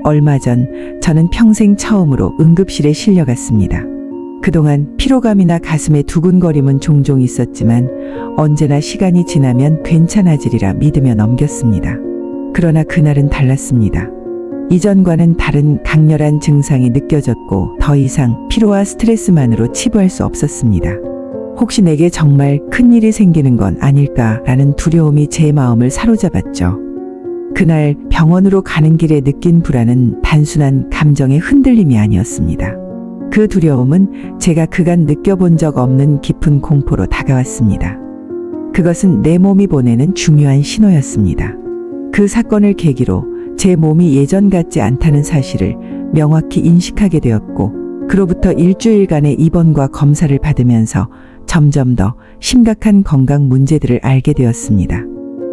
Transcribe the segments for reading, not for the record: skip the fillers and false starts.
얼마 전 저는 평생 처음으로 응급실에 실려갔습니다. 그동안 피로감이나 가슴의 두근거림은 종종 있었지만 언제나 시간이 지나면 괜찮아지리라 믿으며 넘겼습니다. 그러나 그날은 달랐습니다. 이전과는 다른 강렬한 증상이 느껴졌고 더 이상 피로와 스트레스만으로 치부할 수 없었습니다. 혹시 내게 정말 큰일이 생기는 건 아닐까라는 두려움이 제 마음을 사로잡았죠. 그날 병원으로 가는 길에 느낀 불안은 단순한 감정의 흔들림이 아니었습니다. 그 두려움은 제가 그간 느껴본 적 없는 깊은 공포로 다가왔습니다. 그것은 내 몸이 보내는 중요한 신호였습니다. 그 사건을 계기로 제 몸이 예전 같지 않다는 사실을 명확히 인식하게 되었고, 그로부터 일주일간의 입원과 검사를 받으면서 점점 더 심각한 건강 문제들을 알게 되었습니다.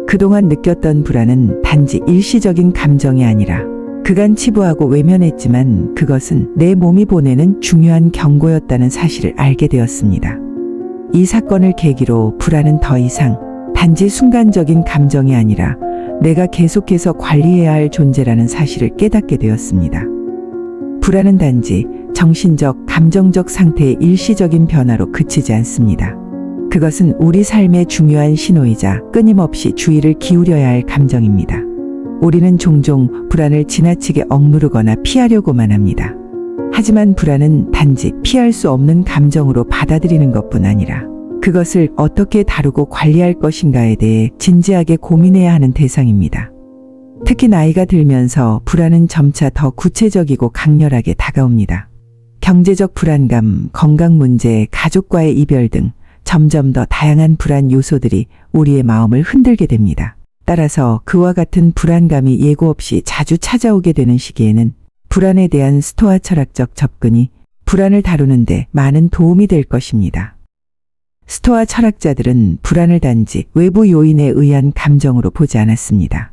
그동안 느꼈던 불안은 단지 일시적인 감정이 아니라 그간 치부하고 외면했지만 그것은 내 몸이 보내는 중요한 경고였다는 사실을 알게 되었습니다. 이 사건을 계기로 불안은 더 이상 단지 순간적인 감정이 아니라 내가 계속해서 관리해야 할 존재라는 사실을 깨닫게 되었습니다. 불안은 단지 정신적, 감정적 상태의 일시적인 변화로 그치지 않습니다. 그것은 우리 삶의 중요한 신호이자 끊임없이 주의를 기울여야 할 감정입니다. 우리는 종종 불안을 지나치게 억누르거나 피하려고만 합니다. 하지만 불안은 단지 피할 수 없는 감정으로 받아들이는 것뿐 아니라 그것을 어떻게 다루고 관리할 것인가에 대해 진지하게 고민해야 하는 대상입니다. 특히 나이가 들면서 불안은 점차 더 구체적이고 강렬하게 다가옵니다. 경제적 불안감, 건강 문제, 가족과의 이별 등 점점 더 다양한 불안 요소들이 우리의 마음을 흔들게 됩니다. 따라서 그와 같은 불안감이 예고 없이 자주 찾아오게 되는 시기에는 불안에 대한 스토아 철학적 접근이 불안을 다루는데 많은 도움이 될 것입니다. 스토아 철학자들은 불안을 단지 외부 요인에 의한 감정으로 보지 않았습니다.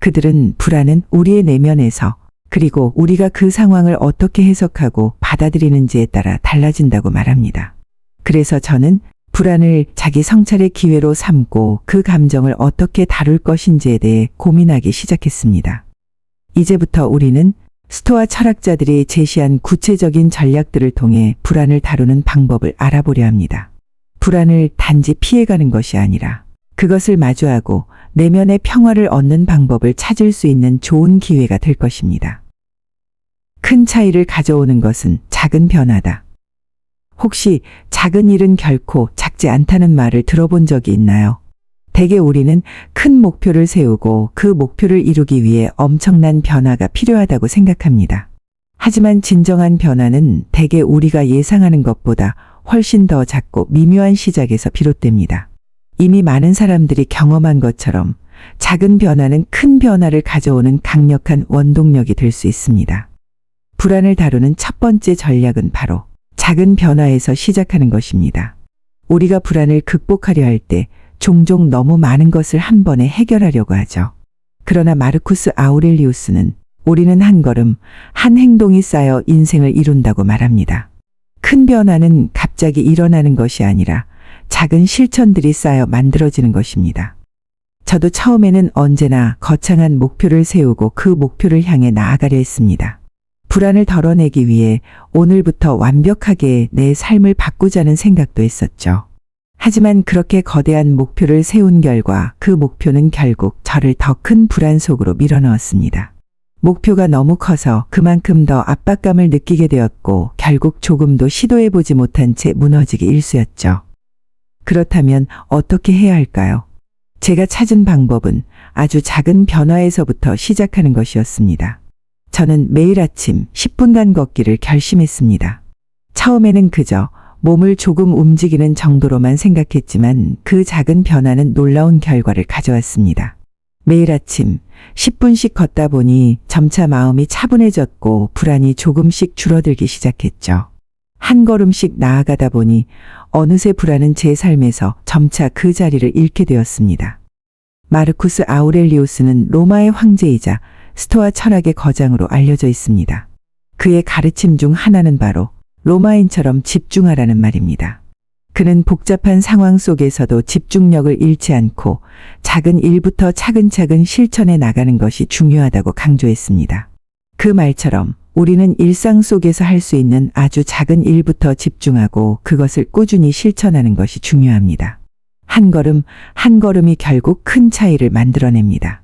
그들은 불안은 우리의 내면에서, 그리고 우리가 그 상황을 어떻게 해석하고 받아들이는지에 따라 달라진다고 말합니다. 그래서 저는 불안을 자기 성찰의 기회로 삼고 그 감정을 어떻게 다룰 것인지에 대해 고민하기 시작했습니다. 이제부터 우리는 스토아 철학자들이 제시한 구체적인 전략들을 통해 불안을 다루는 방법을 알아보려 합니다. 불안을 단지 피해가는 것이 아니라 그것을 마주하고 내면의 평화를 얻는 방법을 찾을 수 있는 좋은 기회가 될 것입니다. 큰 차이를 가져오는 것은 작은 변화다. 혹시 작은 일은 결코 작지 않다는 말을 들어본 적이 있나요? 대개 우리는 큰 목표를 세우고 그 목표를 이루기 위해 엄청난 변화가 필요하다고 생각합니다. 하지만 진정한 변화는 대개 우리가 예상하는 것보다 훨씬 더 작고 미묘한 시작에서 비롯됩니다. 이미 많은 사람들이 경험한 것처럼 작은 변화는 큰 변화를 가져오는 강력한 원동력이 될 수 있습니다. 불안을 다루는 첫 번째 전략은 바로 작은 변화에서 시작하는 것입니다. 우리가 불안을 극복하려 할 때 종종 너무 많은 것을 한 번에 해결하려고 하죠. 그러나 마르쿠스 아우렐리우스는 우리는 한 걸음, 한 행동이 쌓여 인생을 이룬다고 말합니다. 큰 변화는 갑자기 일어나는 것이 아니라 작은 실천들이 쌓여 만들어지는 것입니다. 저도 처음에는 언제나 거창한 목표를 세우고 그 목표를 향해 나아가려 했습니다. 불안을 덜어내기 위해 오늘부터 완벽하게 내 삶을 바꾸자는 생각도 했었죠. 하지만 그렇게 거대한 목표를 세운 결과 그 목표는 결국 저를 더 큰 불안 속으로 밀어넣었습니다. 목표가 너무 커서 그만큼 더 압박감을 느끼게 되었고 결국 조금도 시도해보지 못한 채 무너지기 일쑤였죠. 그렇다면 어떻게 해야 할까요? 제가 찾은 방법은 아주 작은 변화에서부터 시작하는 것이었습니다. 저는 매일 아침 10분간 걷기를 결심했습니다. 처음에는 그저 몸을 조금 움직이는 정도로만 생각했지만 그 작은 변화는 놀라운 결과를 가져왔습니다. 매일 아침 10분씩 걷다 보니 점차 마음이 차분해졌고 불안이 조금씩 줄어들기 시작했죠. 한 걸음씩 나아가다 보니 어느새 불안은 제 삶에서 점차 그 자리를 잃게 되었습니다. 마르쿠스 아우렐리우스는 로마의 황제이자 스토아 철학의 거장으로 알려져 있습니다. 그의 가르침 중 하나는 바로 로마인처럼 집중하라는 말입니다. 그는 복잡한 상황 속에서도 집중력을 잃지 않고 작은 일부터 차근차근 실천해 나가는 것이 중요하다고 강조했습니다. 그 말처럼 우리는 일상 속에서 할 수 있는 아주 작은 일부터 집중하고 그것을 꾸준히 실천하는 것이 중요합니다. 한 걸음 한 걸음이 결국 큰 차이를 만들어냅니다.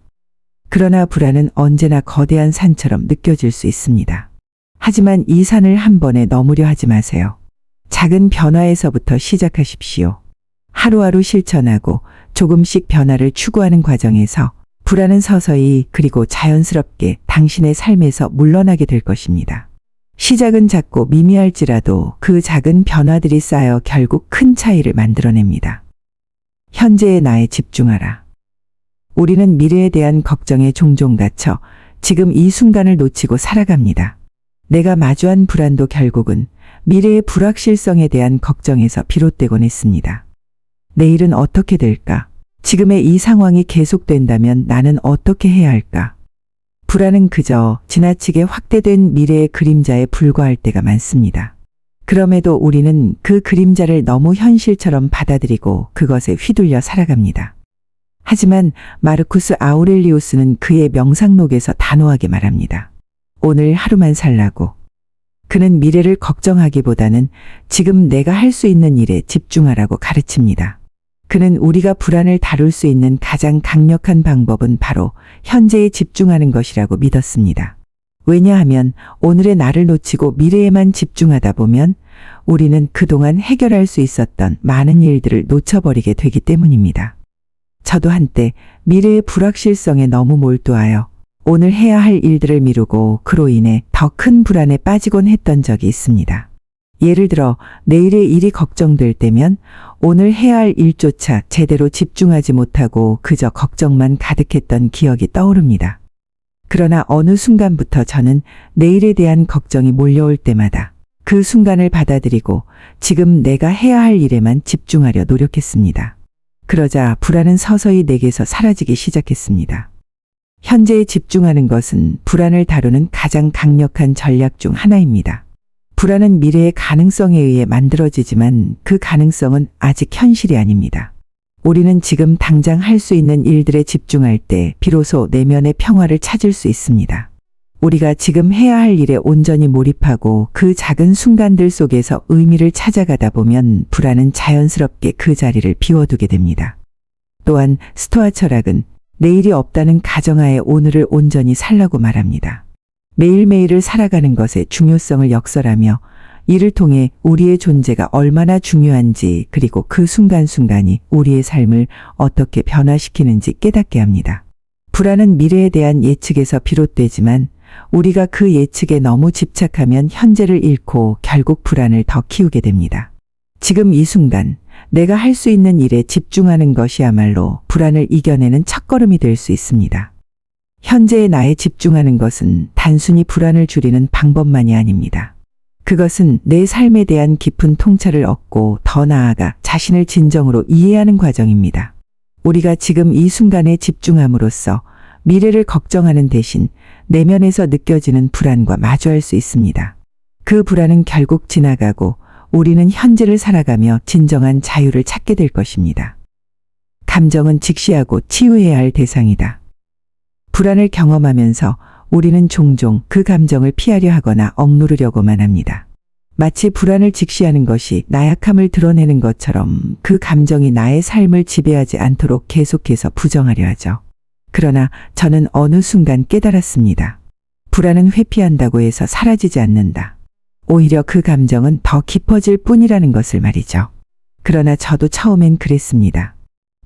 그러나 불안은 언제나 거대한 산처럼 느껴질 수 있습니다. 하지만 이 산을 한 번에 넘으려 하지 마세요. 작은 변화에서부터 시작하십시오. 하루하루 실천하고 조금씩 변화를 추구하는 과정에서 불안은 서서히 그리고 자연스럽게 당신의 삶에서 물러나게 될 것입니다. 시작은 작고 미미할지라도 그 작은 변화들이 쌓여 결국 큰 차이를 만들어냅니다. 현재의 나에 집중하라. 우리는 미래에 대한 걱정에 종종 갇혀 지금 이 순간을 놓치고 살아갑니다. 내가 마주한 불안도 결국은 미래의 불확실성에 대한 걱정에서 비롯되곤 했습니다. 내일은 어떻게 될까? 지금의 이 상황이 계속된다면 나는 어떻게 해야 할까? 불안은 그저 지나치게 확대된 미래의 그림자에 불과할 때가 많습니다. 그럼에도 우리는 그 그림자를 너무 현실처럼 받아들이고 그것에 휘둘려 살아갑니다. 하지만 마르쿠스 아우렐리우스는 그의 명상록에서 단호하게 말합니다. 오늘 하루만 살라고. 그는 미래를 걱정하기보다는 지금 내가 할 수 있는 일에 집중하라고 가르칩니다. 그는 우리가 불안을 다룰 수 있는 가장 강력한 방법은 바로 현재에 집중하는 것이라고 믿었습니다. 왜냐하면 오늘의 나를 놓치고 미래에만 집중하다 보면 우리는 그동안 해결할 수 있었던 많은 일들을 놓쳐버리게 되기 때문입니다. 저도 한때 미래의 불확실성에 너무 몰두하여 오늘 해야 할 일들을 미루고 그로 인해 더 큰 불안에 빠지곤 했던 적이 있습니다. 예를 들어 내일의 일이 걱정될 때면 오늘 해야 할 일조차 제대로 집중하지 못하고 그저 걱정만 가득했던 기억이 떠오릅니다. 그러나 어느 순간부터 저는 내일에 대한 걱정이 몰려올 때마다 그 순간을 받아들이고 지금 내가 해야 할 일에만 집중하려 노력했습니다. 그러자 불안은 서서히 내게서 사라지기 시작했습니다. 현재에 집중하는 것은 불안을 다루는 가장 강력한 전략 중 하나입니다. 불안은 미래의 가능성에 의해 만들어지지만 그 가능성은 아직 현실이 아닙니다. 우리는 지금 당장 할 수 있는 일들에 집중할 때 비로소 내면의 평화를 찾을 수 있습니다. 우리가 지금 해야 할 일에 온전히 몰입하고 그 작은 순간들 속에서 의미를 찾아가다 보면 불안은 자연스럽게 그 자리를 비워두게 됩니다. 또한 스토아 철학은 내일이 없다는 가정하에 오늘을 온전히 살라고 말합니다. 매일매일을 살아가는 것의 중요성을 역설하며 이를 통해 우리의 존재가 얼마나 중요한지 그리고 그 순간순간이 우리의 삶을 어떻게 변화시키는지 깨닫게 합니다. 불안은 미래에 대한 예측에서 비롯되지만 우리가 그 예측에 너무 집착하면 현재를 잃고 결국 불안을 더 키우게 됩니다. 지금 이 순간 내가 할 수 있는 일에 집중하는 것이야말로 불안을 이겨내는 첫걸음이 될 수 있습니다. 현재의 나에 집중하는 것은 단순히 불안을 줄이는 방법만이 아닙니다. 그것은 내 삶에 대한 깊은 통찰을 얻고 더 나아가 자신을 진정으로 이해하는 과정입니다. 우리가 지금 이 순간에 집중함으로써 미래를 걱정하는 대신 내면에서 느껴지는 불안과 마주할 수 있습니다. 그 불안은 결국 지나가고 우리는 현재를 살아가며 진정한 자유를 찾게 될 것입니다. 감정은 직시하고 치유해야 할 대상이다. 불안을 경험하면서 우리는 종종 그 감정을 피하려 하거나 억누르려고만 합니다. 마치 불안을 직시하는 것이 나약함을 드러내는 것처럼 그 감정이 나의 삶을 지배하지 않도록 계속해서 부정하려 하죠. 그러나 저는 어느 순간 깨달았습니다. 불안은 회피한다고 해서 사라지지 않는다. 오히려 그 감정은 더 깊어질 뿐이라는 것을 말이죠. 그러나 저도 처음엔 그랬습니다.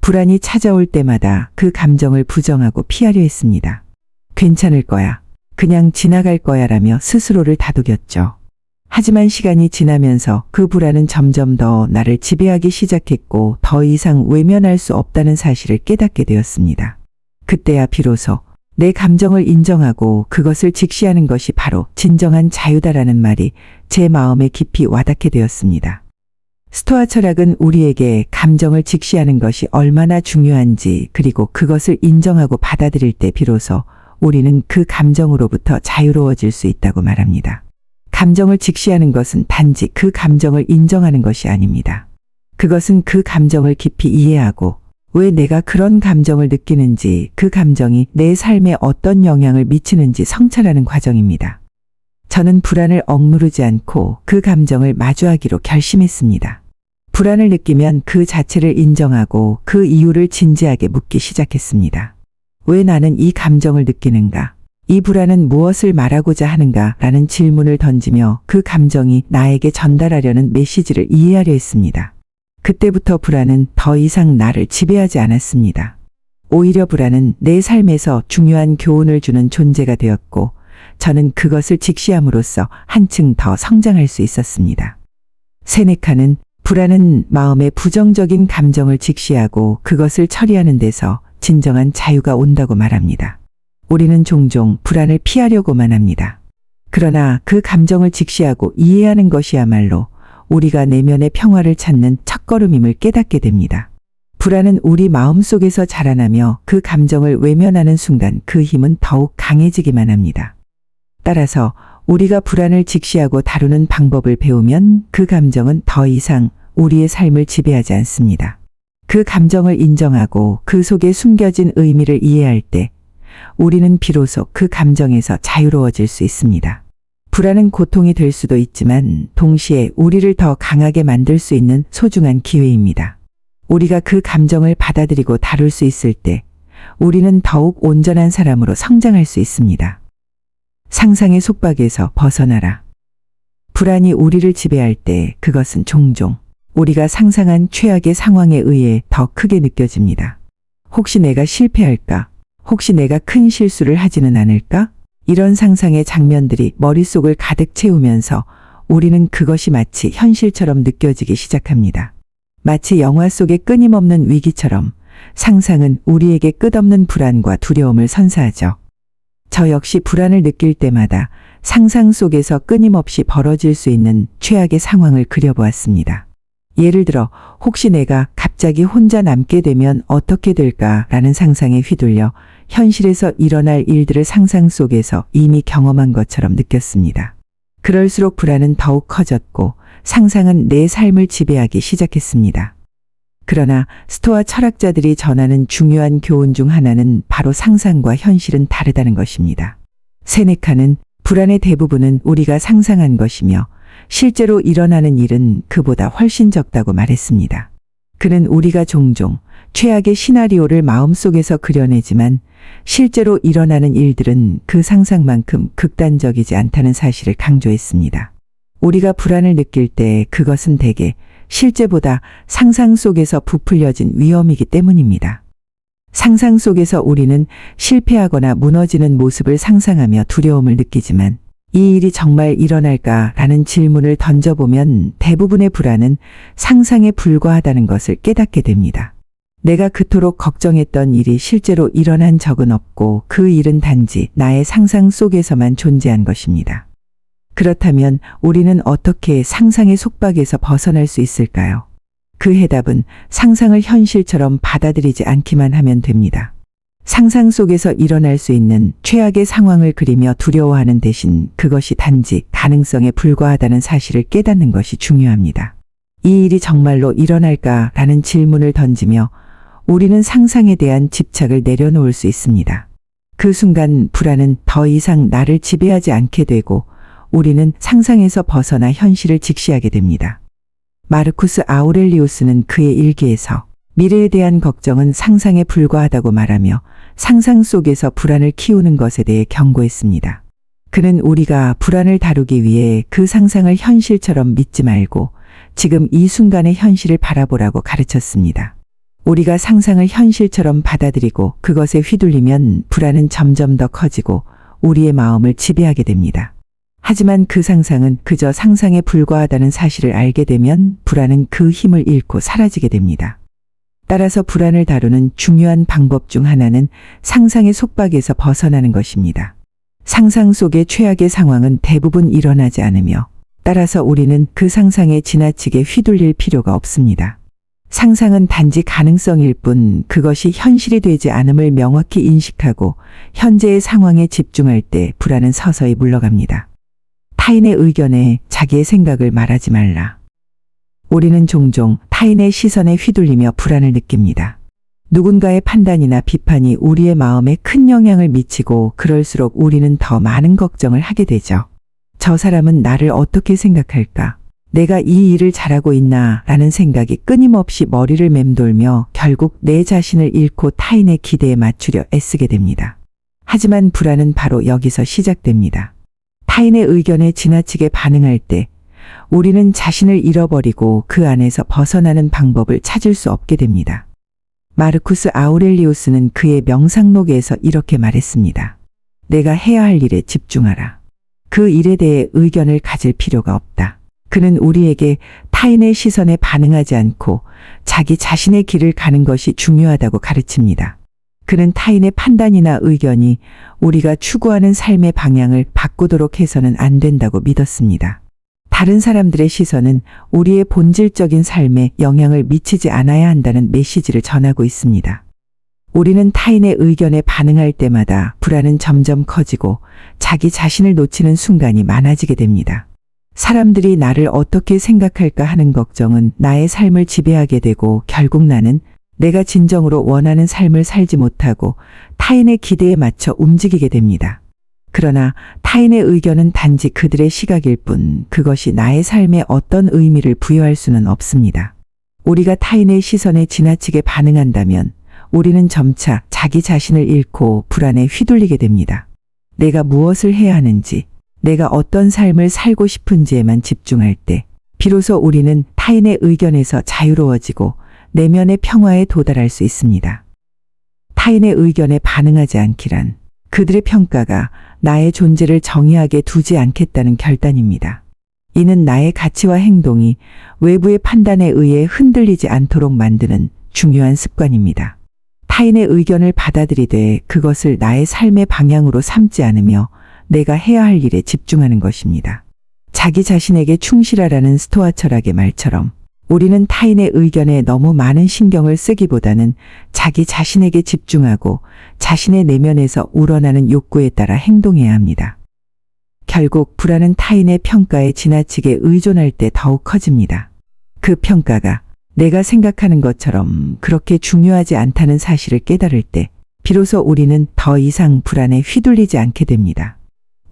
불안이 찾아올 때마다 그 감정을 부정하고 피하려 했습니다. 괜찮을 거야. 그냥 지나갈 거야 라며 스스로를 다독였죠. 하지만 시간이 지나면서 그 불안은 점점 더 나를 지배하기 시작했고 더 이상 외면할 수 없다는 사실을 깨닫게 되었습니다. 그때야 비로소 내 감정을 인정하고 그것을 직시하는 것이 바로 진정한 자유다라는 말이 제 마음에 깊이 와닿게 되었습니다. 스토아 철학은 우리에게 감정을 직시하는 것이 얼마나 중요한지 그리고 그것을 인정하고 받아들일 때 비로소 우리는 그 감정으로부터 자유로워질 수 있다고 말합니다. 감정을 직시하는 것은 단지 그 감정을 인정하는 것이 아닙니다. 그것은 그 감정을 깊이 이해하고 왜 내가 그런 감정을 느끼는지, 그 감정이 내 삶에 어떤 영향을 미치는지 성찰하는 과정입니다. 저는 불안을 억누르지 않고 그 감정을 마주하기로 결심했습니다. 불안을 느끼면 그 자체를 인정하고 그 이유를 진지하게 묻기 시작했습니다. 왜 나는 이 감정을 느끼는가? 이 불안은 무엇을 말하고자 하는가? 라는 질문을 던지며 그 감정이 나에게 전달하려는 메시지를 이해하려 했습니다. 그때부터 불안은 더 이상 나를 지배하지 않았습니다. 오히려 불안은 내 삶에서 중요한 교훈을 주는 존재가 되었고, 저는 그것을 직시함으로써 한층 더 성장할 수 있었습니다. 세네카는 불안은 마음의 부정적인 감정을 직시하고 그것을 처리하는 데서 진정한 자유가 온다고 말합니다. 우리는 종종 불안을 피하려고만 합니다. 그러나 그 감정을 직시하고 이해하는 것이야말로 우리가 내면의 평화를 찾는 첫걸음임을 깨닫게 됩니다. 불안은 우리 마음속에서 자라나며 그 감정을 외면하는 순간 그 힘은 더욱 강해지기만 합니다. 따라서 우리가 불안을 직시하고 다루는 방법을 배우면 그 감정은 더 이상 우리의 삶을 지배하지 않습니다. 그 감정을 인정하고 그 속에 숨겨진 의미를 이해할 때 우리는 비로소 그 감정에서 자유로워질 수 있습니다. 불안은 고통이 될 수도 있지만 동시에 우리를 더 강하게 만들 수 있는 소중한 기회입니다. 우리가 그 감정을 받아들이고 다룰 수 있을 때 우리는 더욱 온전한 사람으로 성장할 수 있습니다. 상상의 속박에서 벗어나라. 불안이 우리를 지배할 때 그것은 종종 우리가 상상한 최악의 상황에 의해 더 크게 느껴집니다. 혹시 내가 실패할까? 혹시 내가 큰 실수를 하지는 않을까? 이런 상상의 장면들이 머릿속을 가득 채우면서 우리는 그것이 마치 현실처럼 느껴지기 시작합니다. 마치 영화 속의 끊임없는 위기처럼 상상은 우리에게 끝없는 불안과 두려움을 선사하죠. 저 역시 불안을 느낄 때마다 상상 속에서 끊임없이 벌어질 수 있는 최악의 상황을 그려보았습니다. 예를 들어 혹시 내가 갑자기 혼자 남게 되면 어떻게 될까라는 상상에 휘둘려 현실에서 일어날 일들을 상상 속에서 이미 경험한 것처럼 느꼈습니다. 그럴수록 불안은 더욱 커졌고 상상은 내 삶을 지배하기 시작했습니다. 그러나 스토아 철학자들이 전하는 중요한 교훈 중 하나는 바로 상상과 현실은 다르다는 것입니다. 세네카는 불안의 대부분은 우리가 상상한 것이며 실제로 일어나는 일은 그보다 훨씬 적다고 말했습니다. 그는 우리가 종종 최악의 시나리오를 마음속에서 그려내지만 실제로 일어나는 일들은 그 상상만큼 극단적이지 않다는 사실을 강조했습니다. 우리가 불안을 느낄 때 그것은 대개 실제보다 상상 속에서 부풀려진 위험이기 때문입니다. 상상 속에서 우리는 실패하거나 무너지는 모습을 상상하며 두려움을 느끼지만 이 일이 정말 일어날까라는 질문을 던져보면 대부분의 불안은 상상에 불과하다는 것을 깨닫게 됩니다. 내가 그토록 걱정했던 일이 실제로 일어난 적은 없고 그 일은 단지 나의 상상 속에서만 존재한 것입니다. 그렇다면 우리는 어떻게 상상의 속박에서 벗어날 수 있을까요? 그 해답은 상상을 현실처럼 받아들이지 않기만 하면 됩니다. 상상 속에서 일어날 수 있는 최악의 상황을 그리며 두려워하는 대신 그것이 단지 가능성에 불과하다는 사실을 깨닫는 것이 중요합니다. 이 일이 정말로 일어날까라는 질문을 던지며 우리는 상상에 대한 집착을 내려놓을 수 있습니다. 그 순간 불안은 더 이상 나를 지배하지 않게 되고 우리는 상상에서 벗어나 현실을 직시하게 됩니다. 마르쿠스 아우렐리우스는 그의 일기에서 미래에 대한 걱정은 상상에 불과하다고 말하며 상상 속에서 불안을 키우는 것에 대해 경고했습니다. 그는 우리가 불안을 다루기 위해 그 상상을 현실처럼 믿지 말고 지금 이 순간의 현실을 바라보라고 가르쳤습니다. 우리가 상상을 현실처럼 받아들이고 그것에 휘둘리면 불안은 점점 더 커지고 우리의 마음을 지배하게 됩니다. 하지만 그 상상은 그저 상상에 불과하다는 사실을 알게 되면 불안은 그 힘을 잃고 사라지게 됩니다. 따라서 불안을 다루는 중요한 방법 중 하나는 상상의 속박에서 벗어나는 것입니다. 상상 속의 최악의 상황은 대부분 일어나지 않으며 따라서 우리는 그 상상에 지나치게 휘둘릴 필요가 없습니다. 상상은 단지 가능성일 뿐 그것이 현실이 되지 않음을 명확히 인식하고 현재의 상황에 집중할 때 불안은 서서히 물러갑니다. 타인의 의견에 자기의 생각을 말하지 말라. 우리는 종종 타인의 시선에 휘둘리며 불안을 느낍니다. 누군가의 판단이나 비판이 우리의 마음에 큰 영향을 미치고 그럴수록 우리는 더 많은 걱정을 하게 되죠. 저 사람은 나를 어떻게 생각할까? 내가 이 일을 잘하고 있나? 라는 생각이 끊임없이 머리를 맴돌며 결국 내 자신을 잃고 타인의 기대에 맞추려 애쓰게 됩니다. 하지만 불안은 바로 여기서 시작됩니다. 타인의 의견에 지나치게 반응할 때 우리는 자신을 잃어버리고 그 안에서 벗어나는 방법을 찾을 수 없게 됩니다. 마르쿠스 아우렐리우스는 그의 명상록에서 이렇게 말했습니다. 내가 해야 할 일에 집중하라. 그 일에 대해 의견을 가질 필요가 없다. 그는 우리에게 타인의 시선에 반응하지 않고 자기 자신의 길을 가는 것이 중요하다고 가르칩니다. 그는 타인의 판단이나 의견이 우리가 추구하는 삶의 방향을 바꾸도록 해서는 안 된다고 믿었습니다. 다른 사람들의 시선은 우리의 본질적인 삶에 영향을 미치지 않아야 한다는 메시지를 전하고 있습니다. 우리는 타인의 의견에 반응할 때마다 불안은 점점 커지고 자기 자신을 놓치는 순간이 많아지게 됩니다. 사람들이 나를 어떻게 생각할까 하는 걱정은 나의 삶을 지배하게 되고 결국 나는 내가 진정으로 원하는 삶을 살지 못하고 타인의 기대에 맞춰 움직이게 됩니다. 그러나 타인의 의견은 단지 그들의 시각일 뿐 그것이 나의 삶에 어떤 의미를 부여할 수는 없습니다. 우리가 타인의 시선에 지나치게 반응한다면 우리는 점차 자기 자신을 잃고 불안에 휘둘리게 됩니다. 내가 무엇을 해야 하는지, 내가 어떤 삶을 살고 싶은지에만 집중할 때 비로소 우리는 타인의 의견에서 자유로워지고 내면의 평화에 도달할 수 있습니다. 타인의 의견에 반응하지 않기란 그들의 평가가 나의 존재를 정의하게 두지 않겠다는 결단입니다. 이는 나의 가치와 행동이 외부의 판단에 의해 흔들리지 않도록 만드는 중요한 습관입니다. 타인의 의견을 받아들이되 그것을 나의 삶의 방향으로 삼지 않으며 내가 해야 할 일에 집중하는 것입니다. 자기 자신에게 충실하라는 스토아 철학의 말처럼 우리는 타인의 의견에 너무 많은 신경을 쓰기보다는 자기 자신에게 집중하고 자신의 내면에서 우러나는 욕구에 따라 행동해야 합니다. 결국 불안은 타인의 평가에 지나치게 의존할 때 더욱 커집니다. 그 평가가 내가 생각하는 것처럼 그렇게 중요하지 않다는 사실을 깨달을 때 비로소 우리는 더 이상 불안에 휘둘리지 않게 됩니다.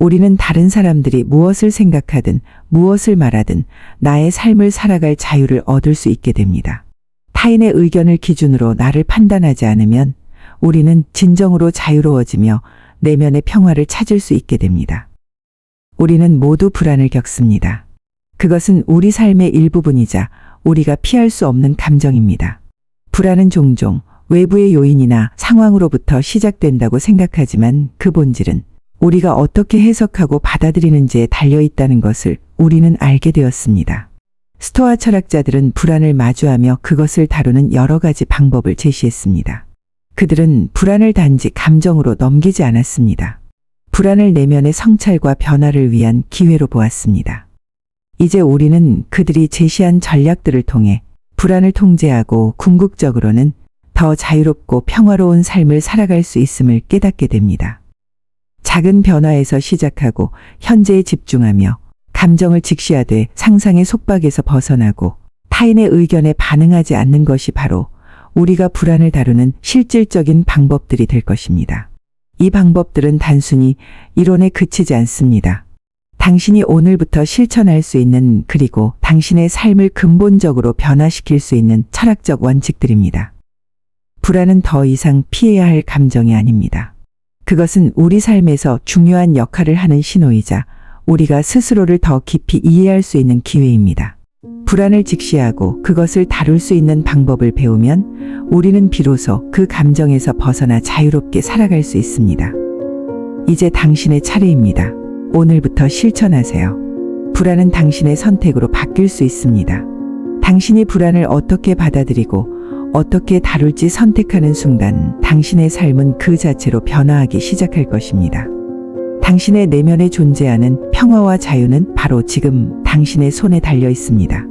우리는 다른 사람들이 무엇을 생각하든 무엇을 말하든 나의 삶을 살아갈 자유를 얻을 수 있게 됩니다. 타인의 의견을 기준으로 나를 판단하지 않으면 우리는 진정으로 자유로워지며 내면의 평화를 찾을 수 있게 됩니다. 우리는 모두 불안을 겪습니다. 그것은 우리 삶의 일부분이자 우리가 피할 수 없는 감정입니다. 불안은 종종 외부의 요인이나 상황으로부터 시작된다고 생각하지만 그 본질은 우리가 어떻게 해석하고 받아들이는지에 달려있다는 것을 우리는 알게 되었습니다. 스토아 철학자들은 불안을 마주하며 그것을 다루는 여러 가지 방법을 제시했습니다. 그들은 불안을 단지 감정으로 넘기지 않았습니다. 불안을 내면의 성찰과 변화를 위한 기회로 보았습니다. 이제 우리는 그들이 제시한 전략들을 통해 불안을 통제하고 궁극적으로는 더 자유롭고 평화로운 삶을 살아갈 수 있음을 깨닫게 됩니다. 작은 변화에서 시작하고 현재에 집중하며 감정을 직시하되 상상의 속박에서 벗어나고 타인의 의견에 반응하지 않는 것이 바로 우리가 불안을 다루는 실질적인 방법들이 될 것입니다. 이 방법들은 단순히 이론에 그치지 않습니다. 당신이 오늘부터 실천할 수 있는 그리고 당신의 삶을 근본적으로 변화시킬 수 있는 철학적 원칙들입니다. 불안은 더 이상 피해야 할 감정이 아닙니다. 그것은 우리 삶에서 중요한 역할을 하는 신호이자 우리가 스스로를 더 깊이 이해할 수 있는 기회입니다. 불안을 직시하고 그것을 다룰 수 있는 방법을 배우면 우리는 비로소 그 감정에서 벗어나 자유롭게 살아갈 수 있습니다. 이제 당신의 차례입니다. 오늘부터 실천하세요. 불안은 당신의 선택으로 바뀔 수 있습니다. 당신이 불안을 어떻게 받아들이고 어떻게 다룰지 선택하는 순간 당신의 삶은 그 자체로 변화하기 시작할 것입니다. 당신의 내면에 존재하는 평화와 자유는 바로 지금 당신의 손에 달려 있습니다.